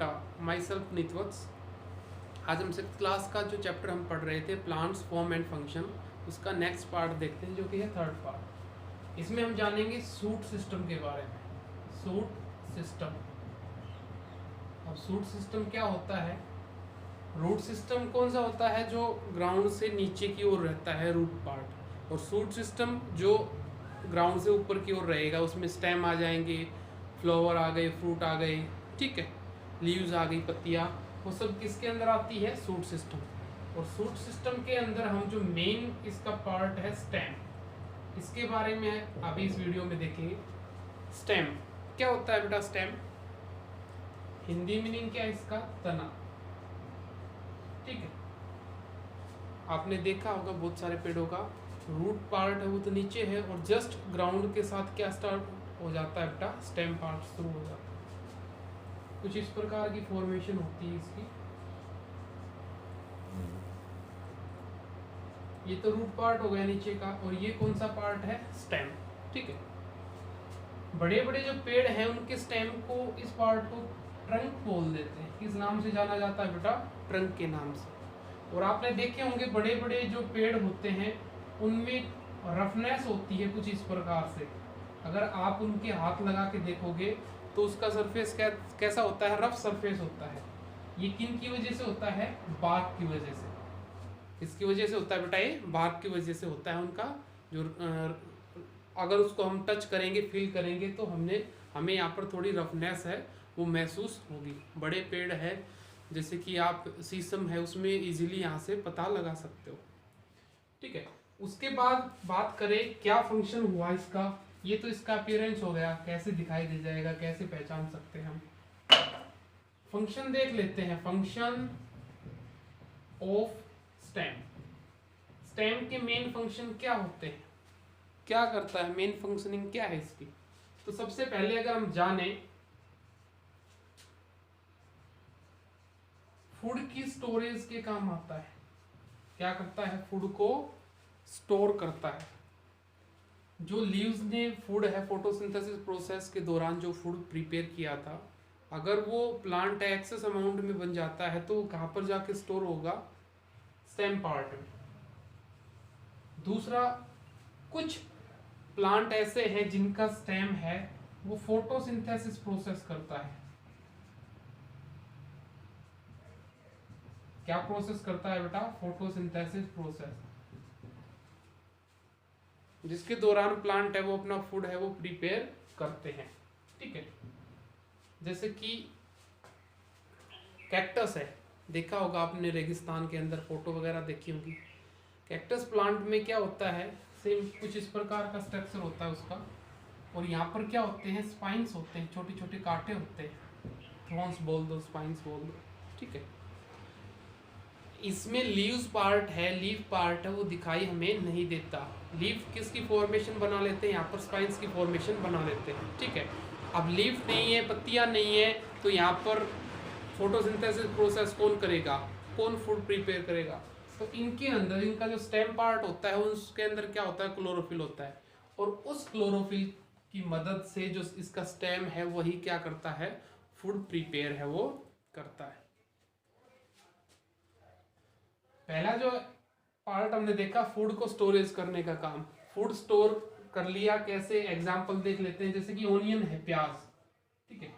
बेटा, my self नितवत्स। आज हम 6th क्लास का जो चैप्टर हम पढ़ रहे थे प्लांट्स फॉर्म एंड फंक्शन, उसका नेक्स्ट पार्ट देखते हैं जो कि है 3rd पार्ट। इसमें हम जानेंगे सूट सिस्टम के बारे में। सूट सिस्टम, अब सूट सिस्टम क्या होता है? रूट सिस्टम कौन सा होता है? जो ग्राउंड से नीचे की ओर रहता है, रूट पार्ट। और सूट सिस्टम जो ग्राउंड से ऊपर की ओर रहेगा, उसमें स्टेम आ जाएंगे, फ्लावर आ गए, फ्रूट आ गए, ठीक है, लीव्स आ गई, पत्तियाँ, वो सब किसके अंदर आती है? Shoot system. और सूट सिस्टम के अंदर हम जो मेन इसका पार्ट है स्टेम, इसके बारे में अभी इस वीडियो में देखेंगे। स्टेम क्या होता है बेटा? स्टेम हिंदी मीनिंग क्या है इसका? तना, ठीक है। आपने देखा होगा बहुत सारे पेड़ों का रूट पार्ट है वो तो नीचे है, और जस्ट ग्राउंड के साथ क्या स्टार्ट हो जाता है बेटा? स्टेम पार्ट शुरू हो जाता है। कुछ इस प्रकार की फॉर्मेशन होती है इसकी। ये तो रूट पार्ट हो गया नीचे का, और ये कौन सा पार्ट है? स्टेम, ठीक है। बड़े बड़े जो पेड़ हैं उनके स्टेम को, इस पार्ट को ट्रंक बोल देते हैं। किस नाम से जाना जाता है बेटा? ट्रंक के नाम से। और आपने देखे होंगे बड़े बड़े जो पेड़ होते हैं उनमें रफनेस होती है कुछ इस प्रकार से। अगर आप उनके हाथ लगा के देखोगे तो उसका सरफेस कैसा होता है? रफ सरफेस होता है। ये किन की वजह से होता है? बार्क की वजह से। इसकी वजह से होता है बेटा, ये बार्क की वजह से होता है उनका। जो अगर उसको हम टच करेंगे, फील करेंगे, तो हमें यहाँ पर थोड़ी रफनेस है वो महसूस होगी। बड़े पेड़ है जैसे कि आप शीशम है, उसमें इजीली यहाँ से पता लगा सकते हो, ठीक है। उसके बाद बात करें क्या फंक्शन हुआ इसका। ये तो इसका अपीयरेंस हो गया, कैसे दिखाई दे जाएगा, कैसे पहचान सकते हैं हम। फंक्शन देख लेते हैं। Function of stem. स्टेम के मेन फंक्शन क्या होते हैं? क्या करता है? मेन फंक्शनिंग क्या है इसकी? तो सबसे पहले अगर हम जाने, फूड की स्टोरेज के काम आता है। क्या करता है? फूड को स्टोर करता है। जो लीव्स ने फूड है, फोटोसिंथेसिस प्रोसेस के दौरान जो फूड प्रिपेयर किया था, अगर वो प्लांट एक्सेस अमाउंट में बन जाता है तो कहाँ पर जाके स्टोर होगा? स्टेम पार्ट में। दूसरा, कुछ प्लांट ऐसे हैं जिनका स्टेम है वो फोटोसिंथेसिस प्रोसेस करता है। क्या प्रोसेस करता है बेटा? फोटोसिंथेसिस प्रोसेस, जिसके दौरान प्लांट है वो अपना फूड है वो प्रिपेयर करते हैं, ठीक है। जैसे कि कैक्टस है, देखा होगा आपने रेगिस्तान के अंदर फोटो वगैरह देखी होगी। कैक्टस प्लांट में क्या होता है? सेम कुछ इस प्रकार का स्ट्रक्चर होता है उसका, और यहाँ पर क्या होते हैं? स्पाइंस होते हैं, छोटे छोटे कांटे होते हैं। थ्रॉन्स बोल दो, स्पाइंस बोल दो, ठीक है। इसमें लीव्स पार्ट है, लीफ पार्ट है, वो दिखाई हमें नहीं देता। लीफ किसकी फॉर्मेशन बना लेते हैं? यहाँ पर स्पाइंस की फॉर्मेशन बना लेते हैं, ठीक है। अब लीफ नहीं है, पत्तियाँ नहीं है, तो यहाँ पर फोटोसिंथेसिस प्रोसेस कौन करेगा? कौन फूड प्रिपेयर करेगा? तो इनके अंदर, इनका जो स्टेम पार्ट होता है उसके अंदर क्या होता है? क्लोरोफिल होता है। और उस क्लोरोफिल की मदद से जो इसका स्टेम है वही क्या करता है? फूड प्रिपेयर है वो करता है। पहला जो पार्ट हमने देखा, फूड को स्टोरेज करने का काम। फूड स्टोर कर लिया कैसे? एग्जांपल देख लेते हैं। जैसे कि ओनियन है, प्याज, ठीक है।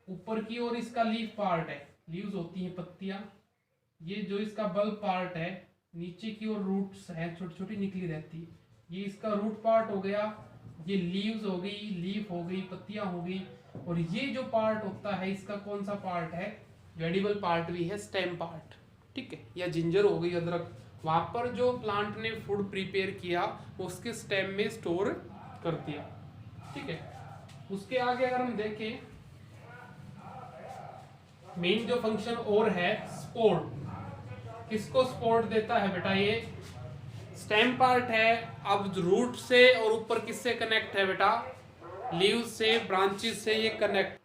ऊपर की ओर इसका लीफ पार्ट है, लीव्स होती हैं, पत्तियां। ये जो इसका बल्ब पार्ट है, नीचे की ओर रूट्स हैं, छोटी छोटी निकली रहती है, ये इसका रूट पार्ट हो गया। ये लीव्स हो गई, लीफ हो गई, पत्तियां हो गई। और ये जो पार्ट होता है इसका कौन सा पार्ट है? जो एडिबल पार्ट भी है, स्टेम पार्ट, ठीक है। या जिंजर हो गई, अदरक, वहां पर जो प्लांट ने फूड प्रिपेयर किया उसके स्टेम में स्टोर कर दिया, ठीक है। उसके आगे अगर हम देखें, मेन जो फंक्शन और है, सपोर्ट। किसको सपोर्ट देता है बेटा? ये स्टेम पार्ट है। अब रूट से और ऊपर किससे कनेक्ट है बेटा? लीव्स से, ब्रांचेस से ये कनेक्ट।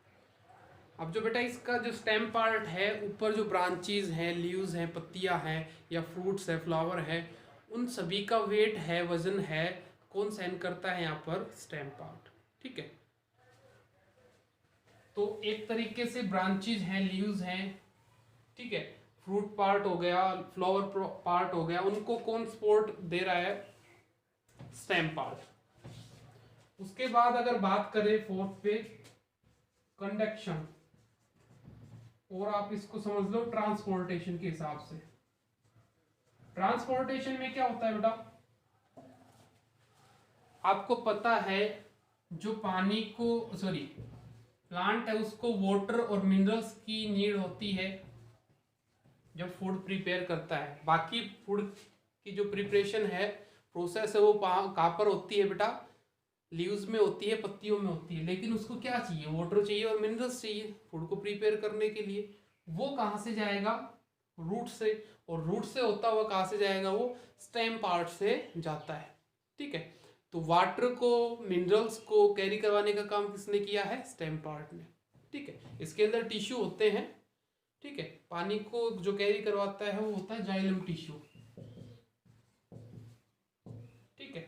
अब जो बेटा इसका जो स्टेम पार्ट है, ऊपर जो ब्रांचेस हैं, लीव्स हैं, पत्तियां हैं, या फ्रूट्स है, फ्लावर है, उन सभी का वेट है, वजन है, कौन सहन करता है? यहाँ पर स्टेम पार्ट, ठीक है। तो एक तरीके से ब्रांचेज हैं, लीव्स हैं, ठीक है, फ्रूट पार्ट हो गया, फ्लावर पार्ट हो गया, उनको कौन सपोर्ट दे रहा है? Stem part. उसके बाद अगर बात करें फोर्थ पे, कंडक्शन, और आप इसको समझ लो ट्रांसपोर्टेशन के हिसाब से। ट्रांसपोर्टेशन में क्या होता है बेटा? आपको पता है जो पानी को प्लांट है उसको वाटर और मिनरल्स की नीड होती है जब फूड प्रिपेयर करता है। बाकी फूड की जो प्रिपरेशन है, प्रोसेस है, वो कहाँ पर होती है बेटा? लीव्स में होती है, पत्तियों में होती है। लेकिन उसको क्या चाहिए? वाटर चाहिए और मिनरल्स चाहिए फूड को प्रिपेयर करने के लिए। वो कहाँ से जाएगा? रूट से। और रूट से होता हुआ कहाँ से जाएगा? वो स्टेम पार्ट से जाता है, ठीक है। तो वाटर को, मिनरल्स को कैरी करवाने का काम किसने किया है? स्टेम पार्ट ने, ठीक है। इसके अंदर टिश्यू होते हैं, ठीक है। पानी को जो कैरी करवाता है वो होता है जाइलम टिश्यू, ठीक है।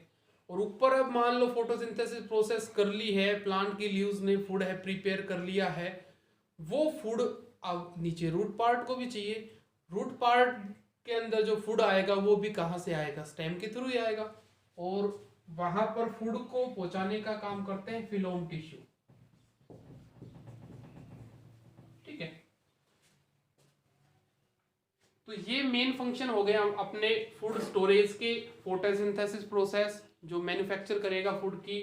और ऊपर अब मान लो फोटोसिंथेसिस प्रोसेस कर ली है, प्लांट की लीव्स ने फूड है प्रिपेयर कर लिया है, वो फूड अब नीचे रूट पार्ट को भी चाहिए। रूट पार्ट के अंदर जो फूड आएगा वो भी कहाँ से आएगा? स्टेम के थ्रू ही आएगा। और वहां पर फूड को पहुंचाने का काम करते हैं फिलोम टिश्यू, ठीक है। तो ये मेन फंक्शन हो गया अपने फूड स्टोरेज के, फोटोसिंथेसिस प्रोसेस जो मैन्युफैक्चर करेगा फूड की,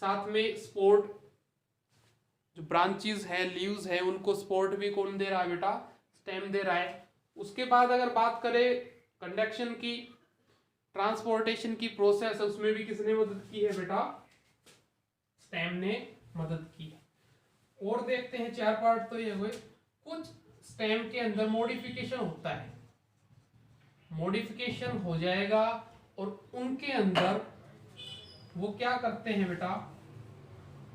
साथ में सपोर्ट, जो ब्रांचेस है, लीव्स है, उनको सपोर्ट भी कौन दे रहा है बेटा? स्टेम दे रहा है। उसके बाद अगर बात करें कंडक्शन की, ट्रांसपोर्टेशन की प्रोसेस है, उसमें भी किसने मदद की है बेटा? स्टेम ने मदद की है। और देखते हैं 4 पार्ट तो ये हुए। कुछ स्टेम के अंदर मॉडिफिकेशन होता है, मॉडिफिकेशन हो जाएगा और उनके अंदर वो क्या करते हैं बेटा?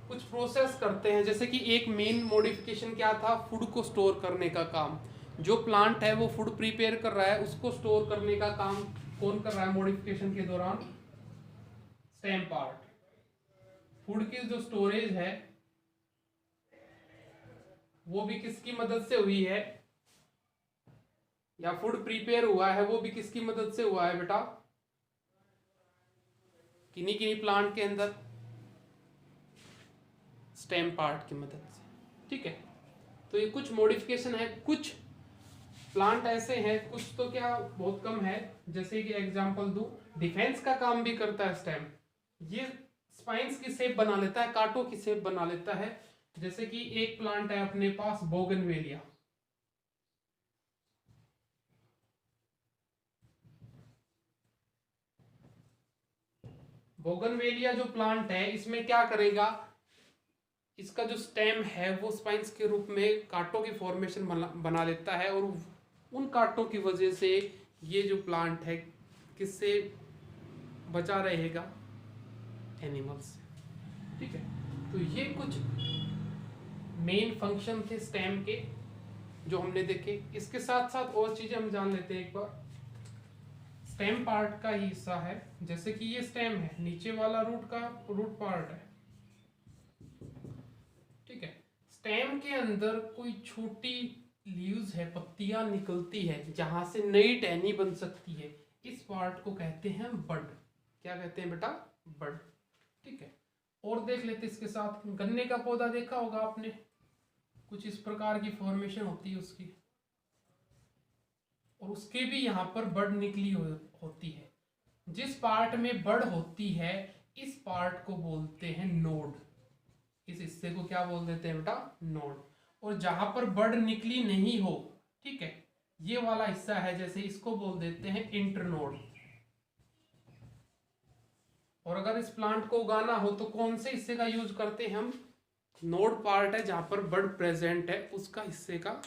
कुछ प्रोसेस करते हैं। जैसे कि एक मेन मॉडिफिकेशन क्या था? फूड को स्टोर करने का काम। जो प्लांट है वो फूड प्रिपेयर कर रहा है, उसको स्टोर करने का काम कौन कर रहा है मॉडिफिकेशन के दौरान? Stem part. फूड की जो स्टोरेज है वो भी किसकी मदद से हुई है? या फूड प्रिपेयर हुआ है वो भी किसकी मदद से हुआ है बेटा? किन्हीं किन्हीं प्लांट के अंदर स्टेम पार्ट की मदद से, ठीक है। तो ये कुछ मॉडिफिकेशन है। कुछ प्लांट ऐसे हैं, कुछ तो क्या बहुत कम है, जैसे कि एग्जांपल दूं, डिफेंस का काम भी करता है स्टेम। ये स्पाइंस की शेप बना लेता है, कांटों की शेप बना लेता है। जैसे कि एक प्लांट है अपने पास बोगनवेलिया, बोगनवेलिया जो प्लांट है इसमें क्या करेगा? इसका जो स्टेम है वो स्पाइंस के रूप में कांटों की फॉर्मेशन बना लेता है, और उन कांटों की वजह से ये जो प्लांट है किससे बचा रहेगा? एनिमल्स से, ठीक है। तो ये कुछ मेन फंक्शन थे स्टेम के जो हमने देखे। इसके साथ साथ और चीजें हम जान लेते हैं एक बार। स्टेम पार्ट का ही हिस्सा है, जैसे कि ये स्टेम है, नीचे वाला रूट पार्ट है, ठीक है। स्टेम के अंदर कोई छोटी लीव्स है, पत्तियां निकलती है जहां से नई टहनी बन सकती है। इस पार्ट को कहते हैं बड। क्या कहते हैं बेटा? बड, ठीक है। और देख लेते इसके साथ, गन्ने का पौधा देखा होगा आपने, कुछ इस प्रकार की फॉर्मेशन होती है उसकी, और उसके भी यहाँ पर बड निकली होती है। जिस पार्ट में बड होती है इस पार्ट को बोलते हैं नोड। इस हिस्से को क्या बोल देते हैं बेटा? नोड। और जहां पर बड निकली नहीं हो, ठीक है, ये वाला हिस्सा है, जैसे इसको बोल देते हैं इंटरनोड। और अगर इस प्लांट को उगाना हो तो कौन से हिस्से का यूज करते हैं हम? नोड पार्ट है जहां पर बड प्रेजेंट है, उसका हिस्से का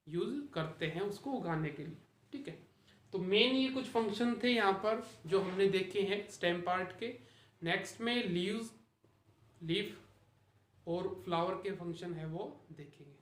यूज करते हैं उसको उगाने के लिए, ठीक है। तो मेन ये कुछ फंक्शन थे यहाँ पर जो हमने देखे हैं स्टेम पार्ट के। नेक्स्ट में लीव्स, लीफ और फ्लावर के फंक्शन है वो देखेंगे।